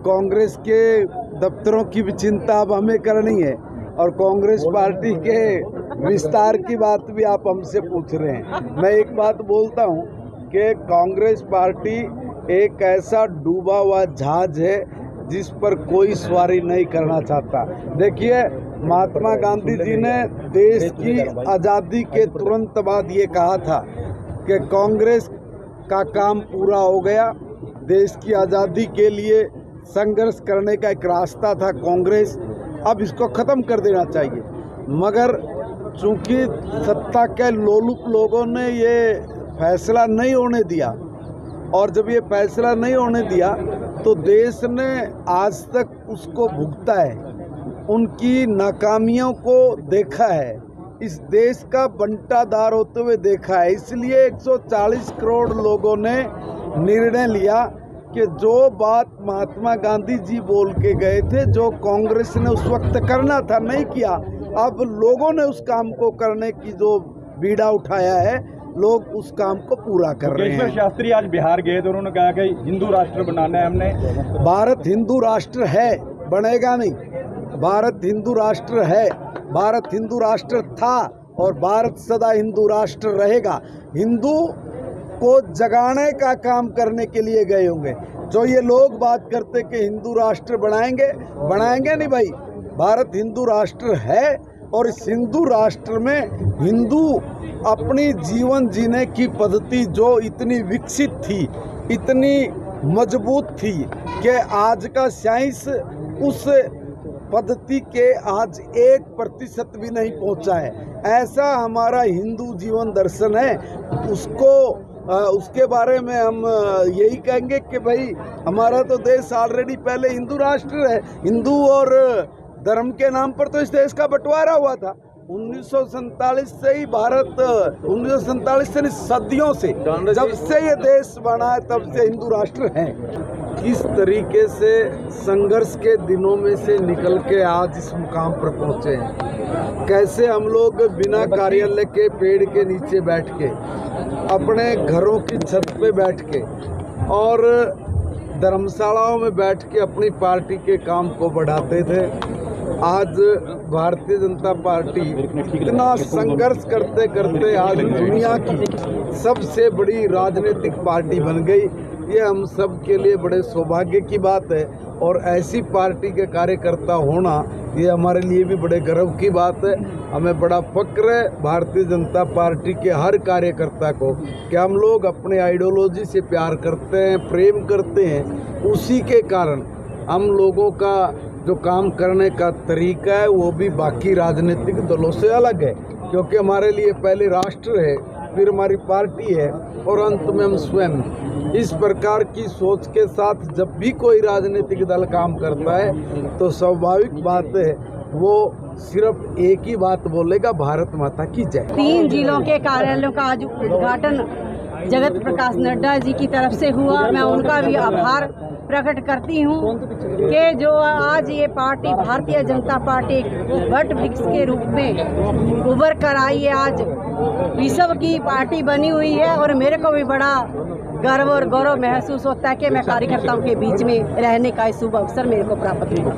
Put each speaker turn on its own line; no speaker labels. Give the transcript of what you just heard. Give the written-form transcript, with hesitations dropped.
कांग्रेस के दफ्तरों की भी चिंता अब हमें करनी है और कांग्रेस पार्टी के विस्तार की बात भी आप हमसे पूछ रहे हैं। मैं एक बात बोलता हूं कि कांग्रेस पार्टी एक ऐसा डूबा हुआ जहाज है जिस पर कोई सवारी नहीं करना चाहता। देखिए, महात्मा गांधी जी ने देश की आज़ादी के तुरंत बाद ये कहा था कि कांग्रेस का काम पूरा हो गया। देश की आज़ादी के लिए संघर्ष करने का एक रास्ता था कांग्रेस, अब इसको ख़त्म कर देना चाहिए। मगर चूंकि सत्ता के लोलुप लोगों ने ये फैसला नहीं होने दिया और जब ये फैसला नहीं होने दिया तो देश ने आज तक उसको भुगता है, उनकी नाकामियों को देखा है, इस देश का बंटाधार होते हुए देखा है। इसलिए 140 करोड़ लोगों ने निर्णय लिया कि जो बात महात्मा गांधी जी बोल के गए थे, जो कांग्रेस ने उस वक्त करना था नहीं किया, अब लोगों ने उस काम को करने की जो बीड़ा उठाया है, लोग उस काम को पूरा कर रहे हैं।
शास्त्री आज बिहार गए तो उन्होंने कहा कि हिंदू राष्ट्र बनाना है हमने।
भारत हिंदू राष्ट्र है, बनेगा नहीं। भारत हिंदू राष्ट्र है, भारत हिंदू राष्ट्र था और भारत सदा हिंदू राष्ट्र रहेगा। हिंदू को जगाने का काम करने के लिए गए होंगे। जो ये लोग बात करते कि हिंदू राष्ट्र बनाएंगे, बनाएंगे नहीं भाई। भारत हिंदू राष्ट्र है और इस हिंदू राष्ट्र में हिंदू अपनी जीवन जीने की पद्धति जो इतनी विकसित थी, इतनी मजबूत थी कि आज का साइंस उस पद्धति के आज 1% भी नहीं पहुंचा है। ऐसा हमारा हिंदू जीवन दर्शन है। उसके बारे में हम यही कहेंगे कि भाई हमारा तो देश ऑलरेडी पहले हिंदू राष्ट्र है। हिंदू और धर्म के नाम पर तो इस देश का बंटवारा हुआ था 1947 से ही। भारत 1947 से सदियों से, जब से ये देश बना है तब से हिंदू राष्ट्र है। किस तरीके से संघर्ष के दिनों में से निकल के आज इस मुकाम पर पहुंचे हैं, कैसे हम लोग बिना कार्यालय के पेड़ के नीचे बैठ के, अपने घरों की छत पे बैठ के और धर्मशालाओं में बैठ के अपनी पार्टी के काम को बढ़ाते थे। आज भारतीय जनता पार्टी इतना संघर्ष करते करते आज दुनिया की सबसे बड़ी राजनीतिक पार्टी बन गई। ये हम सब के लिए बड़े सौभाग्य की बात है और ऐसी पार्टी के कार्यकर्ता होना ये हमारे लिए भी बड़े गर्व की बात है। हमें बड़ा फक्र है भारतीय जनता पार्टी के हर कार्यकर्ता को कि हम लोग अपने आइडियोलॉजी से प्यार करते हैं, प्रेम करते हैं। उसी के कारण हम लोगों का जो काम करने का तरीका है वो भी बाकी राजनीतिक दलों से अलग है, क्योंकि हमारे लिए पहले राष्ट्र है, फिर हमारी पार्टी है और अंत में हम स्वयं। इस प्रकार की सोच के साथ जब भी कोई राजनीतिक दल काम करता है तो स्वाभाविक बात है वो सिर्फ एक ही बात बोलेगा, भारत माता की जय।
3 जिलों के कार्यालयों का आज उद्घाटन जगत प्रकाश नड्डा जी की तरफ से हुआ। मैं उनका भी आभार प्रकट करती हूँ कि जो आज ये party Bharatiya Janata party what वृक्ष के रूप में उभर कर आई है, आज विश्व की पार्टी बनी हुई है और मेरे को भी बड़ा गर्व और गौरव महसूस होता है कि मैं कार्यकर्ताओं के बीच में रहने का शुभ अवसर मेरे को प्राप्त हुआ।